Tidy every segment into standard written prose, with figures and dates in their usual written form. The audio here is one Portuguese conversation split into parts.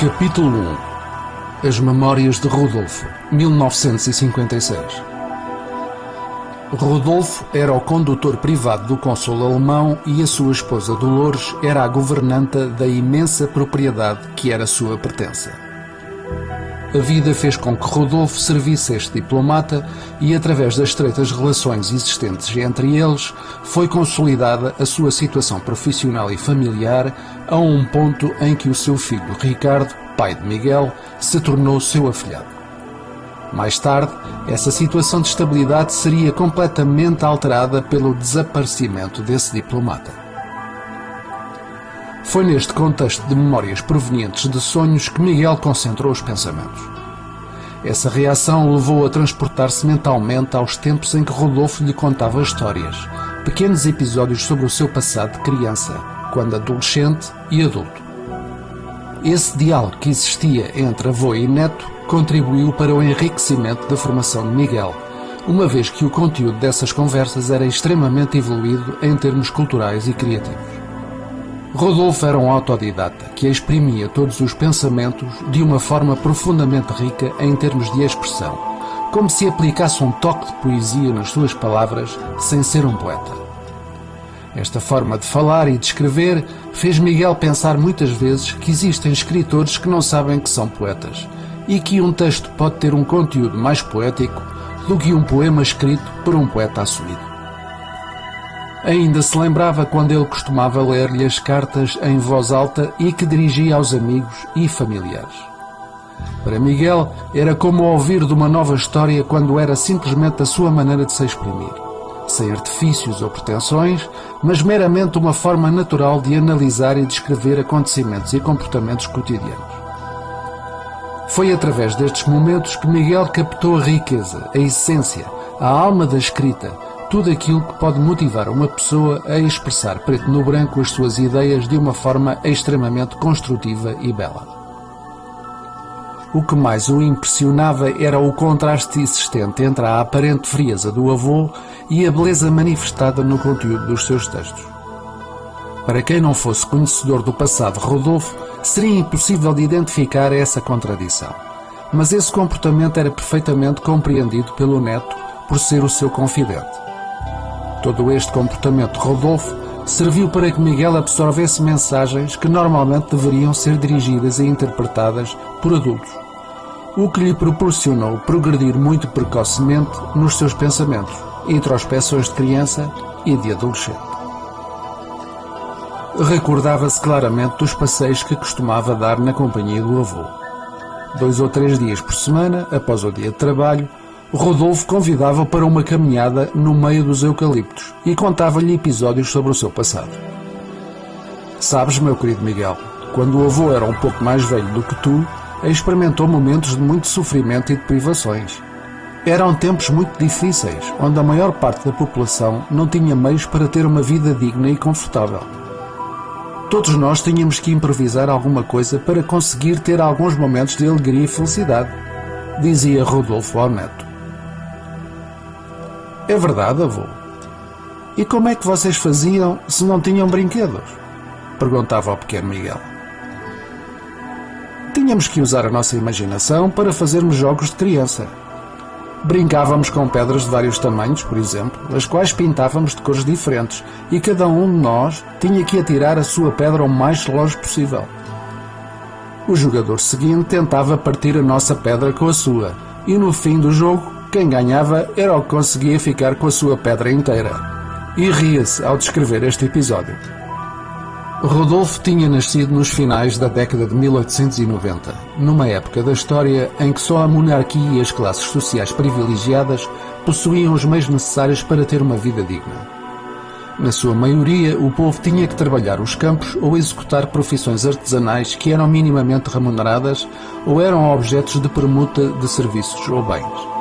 Capítulo 1. As Memórias de Rodolfo, 1956. Rodolfo era o condutor privado do cônsul alemão e a sua esposa Dolores era a governanta da imensa propriedade que era sua pertença. A vida fez com que Rodolfo servisse este diplomata e, através das estreitas relações existentes entre eles, foi consolidada a sua situação profissional e familiar a um ponto em que o seu filho Ricardo, pai de Miguel, se tornou seu afilhado. Mais tarde, essa situação de estabilidade seria completamente alterada pelo desaparecimento desse diplomata. Foi neste contexto de memórias provenientes de sonhos que Miguel concentrou os pensamentos. Essa reação o levou a transportar-se mentalmente aos tempos em que Rodolfo lhe contava histórias, pequenos episódios sobre o seu passado de criança, quando adolescente e adulto. Esse diálogo que existia entre avô e neto contribuiu para o enriquecimento da formação de Miguel, uma vez que o conteúdo dessas conversas era extremamente evoluído em termos culturais e criativos. Rodolfo era um autodidata que exprimia todos os pensamentos de uma forma profundamente rica em termos de expressão, como se aplicasse um toque de poesia nas suas palavras sem ser um poeta. Esta forma de falar e de escrever fez Miguel pensar muitas vezes que existem escritores que não sabem que são poetas e que um texto pode ter um conteúdo mais poético do que um poema escrito por um poeta assumido. Ainda se lembrava quando ele costumava ler-lhe as cartas em voz alta e que dirigia aos amigos e familiares. Para Miguel, era como ouvir de uma nova história quando era simplesmente a sua maneira de se exprimir, sem artifícios ou pretensões, mas meramente uma forma natural de analisar e descrever acontecimentos e comportamentos cotidianos. Foi através destes momentos que Miguel captou a riqueza, a essência, a alma da escrita, tudo aquilo que pode motivar uma pessoa a expressar preto no branco as suas ideias de uma forma extremamente construtiva e bela. O que mais o impressionava era o contraste existente entre a aparente frieza do avô e a beleza manifestada no conteúdo dos seus textos. Para quem não fosse conhecedor do passado de Rodolfo, seria impossível de identificar essa contradição, mas esse comportamento era perfeitamente compreendido pelo neto por ser o seu confidente. Todo este comportamento de Rodolfo serviu para que Miguel absorvesse mensagens que normalmente deveriam ser dirigidas e interpretadas por adultos, o que lhe proporcionou progredir muito precocemente nos seus pensamentos, introspeções de criança e de adolescente. Recordava-se claramente dos passeios que costumava dar na companhia do avô. 2 ou 3 dias por semana, após o dia de trabalho, Rodolfo convidava-o para uma caminhada no meio dos eucaliptos e contava-lhe episódios sobre o seu passado. Sabes, meu querido Miguel, quando o avô era um pouco mais velho do que tu, experimentou momentos de muito sofrimento e de privações. Eram tempos muito difíceis, onde a maior parte da população não tinha meios para ter uma vida digna e confortável. Todos nós tínhamos que improvisar alguma coisa para conseguir ter alguns momentos de alegria e felicidade, dizia Rodolfo ao neto. É verdade, avô. E como é que vocês faziam se não tinham brinquedos? Perguntava ao pequeno Miguel. Tínhamos que usar a nossa imaginação para fazermos jogos de criança. Brincávamos com pedras de vários tamanhos, por exemplo, as quais pintávamos de cores diferentes, e cada um de nós tinha que atirar a sua pedra o mais longe possível. O jogador seguinte tentava partir a nossa pedra com a sua, e no fim do jogo, quem ganhava era o que conseguia ficar com a sua pedra inteira. E ria-se ao descrever este episódio. Rodolfo tinha nascido nos finais da década de 1890, numa época da história em que só a monarquia e as classes sociais privilegiadas possuíam os meios necessários para ter uma vida digna. Na sua maioria, o povo tinha que trabalhar os campos ou executar profissões artesanais que eram minimamente remuneradas ou eram objetos de permuta de serviços ou bens.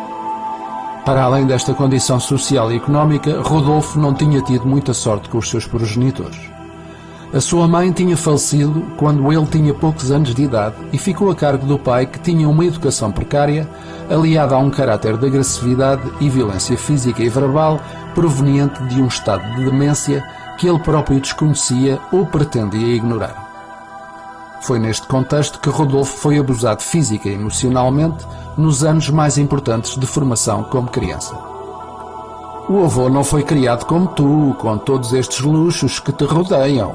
Para além desta condição social e económica, Rodolfo não tinha tido muita sorte com os seus progenitores. A sua mãe tinha falecido quando ele tinha poucos anos de idade e ficou a cargo do pai, que tinha uma educação precária, aliada a um caráter de agressividade e violência física e verbal proveniente de um estado de demência que ele próprio desconhecia ou pretendia ignorar. Foi neste contexto que Rodolfo foi abusado física e emocionalmente nos anos mais importantes de formação como criança. O avô não foi criado como tu, com todos estes luxos que te rodeiam.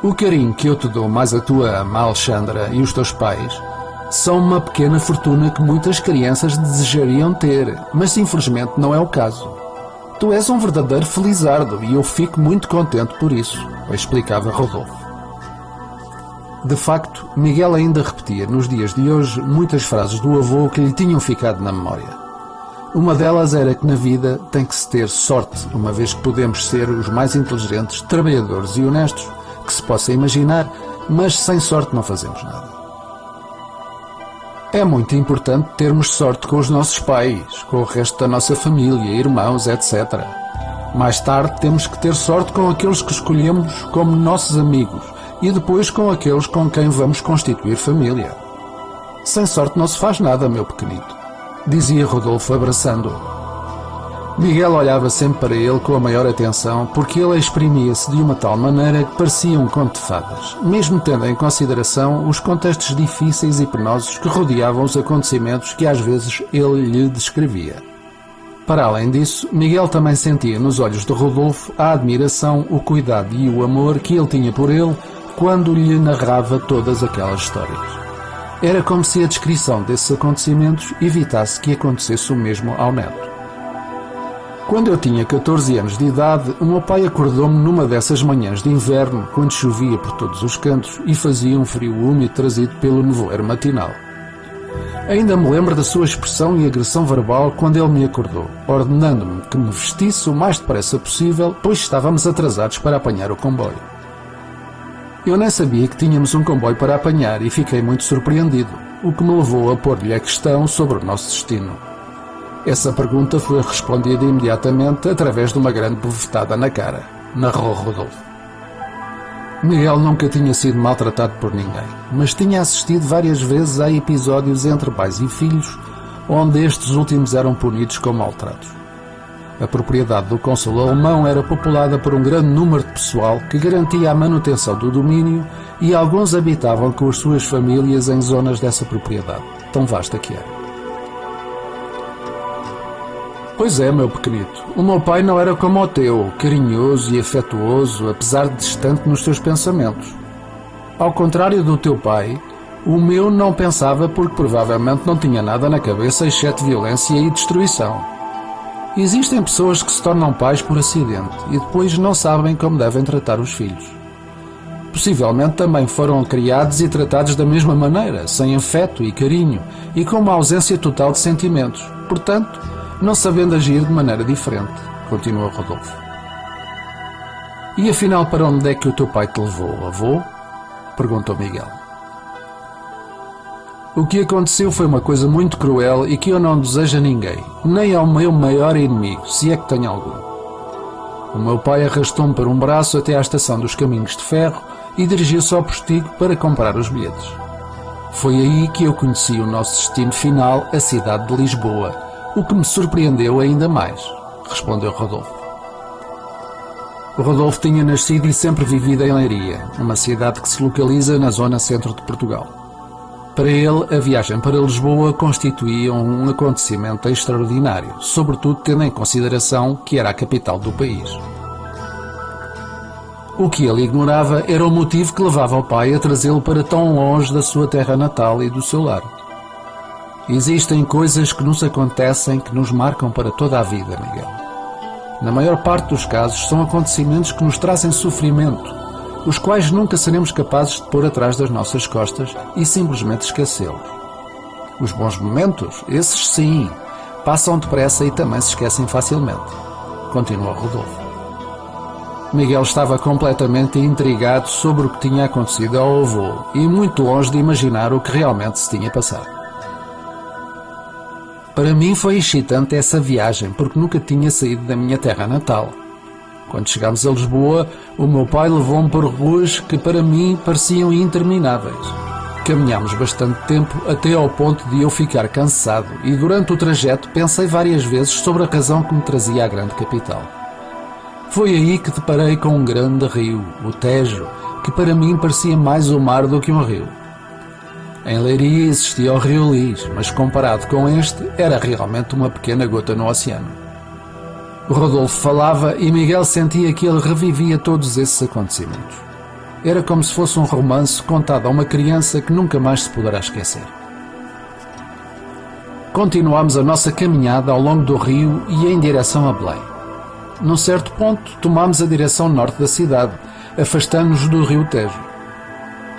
O carinho que eu te dou, mais a tua ama, Alexandra, e os teus pais, são uma pequena fortuna que muitas crianças desejariam ter, mas infelizmente não é o caso. Tu és um verdadeiro felizardo e eu fico muito contente por isso, explicava Rodolfo. De facto, Miguel ainda repetia nos dias de hoje muitas frases do avô que lhe tinham ficado na memória. Uma delas era que na vida tem que se ter sorte, uma vez que podemos ser os mais inteligentes, trabalhadores e honestos que se possa imaginar, mas sem sorte não fazemos nada. É muito importante termos sorte com os nossos pais, com o resto da nossa família, irmãos, etc. Mais tarde temos que ter sorte com aqueles que escolhemos como nossos amigos e depois com aqueles com quem vamos constituir família. Sem sorte não se faz nada, meu pequenito, dizia Rodolfo abraçando-o. Miguel olhava sempre para ele com a maior atenção porque ele exprimia-se de uma tal maneira que parecia um conto de fadas, mesmo tendo em consideração os contextos difíceis e penosos que rodeavam os acontecimentos que às vezes ele lhe descrevia. Para além disso, Miguel também sentia nos olhos de Rodolfo a admiração, o cuidado e o amor que ele tinha por ele quando lhe narrava todas aquelas histórias. Era como se a descrição desses acontecimentos evitasse que acontecesse o mesmo ao neto. Quando eu tinha 14 anos de idade, o meu pai acordou-me numa dessas manhãs de inverno, quando chovia por todos os cantos e fazia um frio úmido trazido pelo nevoeiro matinal. Ainda me lembro da sua expressão e agressão verbal quando ele me acordou, ordenando-me que me vestisse o mais depressa possível, pois estávamos atrasados para apanhar o comboio. Eu nem sabia que tínhamos um comboio para apanhar e fiquei muito surpreendido, o que me levou a pôr-lhe a questão sobre o nosso destino. Essa pergunta foi respondida imediatamente através de uma grande bofetada na cara, narrou Rodolfo. Miguel nunca tinha sido maltratado por ninguém, mas tinha assistido várias vezes a episódios entre pais e filhos, onde estes últimos eram punidos com maltratos. A propriedade do cônsul alemão era populada por um grande número de pessoal que garantia a manutenção do domínio e alguns habitavam com as suas famílias em zonas dessa propriedade, tão vasta que era. Pois é, meu pequenito, o meu pai não era como o teu, carinhoso e afetuoso, apesar de distante nos seus pensamentos. Ao contrário do teu pai, o meu não pensava porque provavelmente não tinha nada na cabeça exceto violência e destruição. Existem pessoas que se tornam pais por acidente e depois não sabem como devem tratar os filhos. Possivelmente também foram criados e tratados da mesma maneira, sem afeto e carinho e com uma ausência total de sentimentos. Portanto, não sabendo agir de maneira diferente, continua Rodolfo. E afinal, para onde é que o teu pai te levou, avô? Perguntou Miguel. O que aconteceu foi uma coisa muito cruel e que eu não desejo a ninguém, nem ao meu maior inimigo, se é que tenho algum. O meu pai arrastou-me por um braço até à estação dos caminhos de ferro e dirigiu-se ao postigo para comprar os bilhetes. Foi aí que eu conheci o nosso destino final, a cidade de Lisboa, o que me surpreendeu ainda mais, respondeu Rodolfo. O Rodolfo tinha nascido e sempre vivido em Leiria, uma cidade que se localiza na zona centro de Portugal. Para ele, a viagem para Lisboa constituía um acontecimento extraordinário, sobretudo tendo em consideração que era a capital do país. O que ele ignorava era o motivo que levava o pai a trazê-lo para tão longe da sua terra natal e do seu lar. Existem coisas que nos acontecem que nos marcam para toda a vida, Miguel. Na maior parte dos casos são acontecimentos que nos trazem sofrimento, os quais nunca seremos capazes de pôr atrás das nossas costas e simplesmente esquecê-los. Os bons momentos, esses sim, passam depressa e também se esquecem facilmente, continua Rodolfo. Miguel estava completamente intrigado sobre o que tinha acontecido ao avô e muito longe de imaginar o que realmente se tinha passado. Para mim foi excitante essa viagem porque nunca tinha saído da minha terra natal. Quando chegámos a Lisboa, o meu pai levou-me por ruas que para mim pareciam intermináveis. Caminhámos bastante tempo até ao ponto de eu ficar cansado e durante o trajeto pensei várias vezes sobre a razão que me trazia à grande capital. Foi aí que deparei com um grande rio, o Tejo, que para mim parecia mais um mar do que um rio. Em Leiria existia o rio Lis, mas comparado com este, era realmente uma pequena gota no oceano. Rodolfo falava e Miguel sentia que ele revivia todos esses acontecimentos. Era como se fosse um romance contado a uma criança que nunca mais se poderá esquecer. Continuámos a nossa caminhada ao longo do rio e em direção a Belém. Num certo ponto, tomámos a direção norte da cidade, afastando-nos do rio Tejo.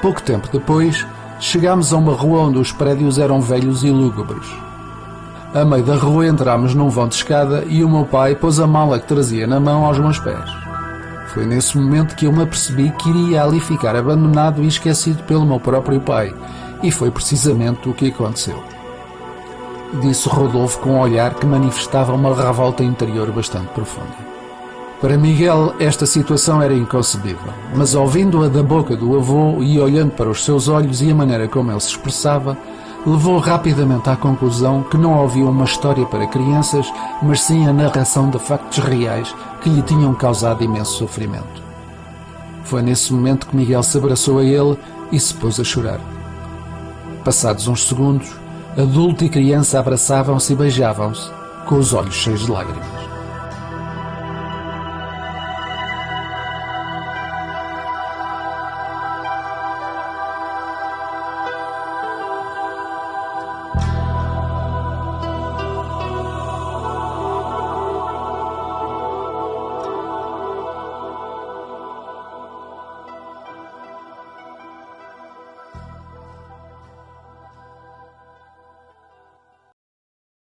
Pouco tempo depois, chegámos a uma rua onde os prédios eram velhos e lúgubres. A meio da rua entramos num vão de escada e o meu pai pôs a mala que trazia na mão aos meus pés. Foi nesse momento que eu me apercebi que iria ali ficar abandonado e esquecido pelo meu próprio pai, e foi precisamente o que aconteceu. Disse Rodolfo com um olhar que manifestava uma revolta interior bastante profunda. Para Miguel esta situação era inconcebível, mas ouvindo-a da boca do avô e olhando para os seus olhos e a maneira como ele se expressava, levou rapidamente à conclusão que não havia uma história para crianças, mas sim a narração de factos reais que lhe tinham causado imenso sofrimento. Foi nesse momento que Miguel se abraçou a ele e se pôs a chorar. Passados uns segundos, adulto e criança abraçavam-se e beijavam-se, com os olhos cheios de lágrimas.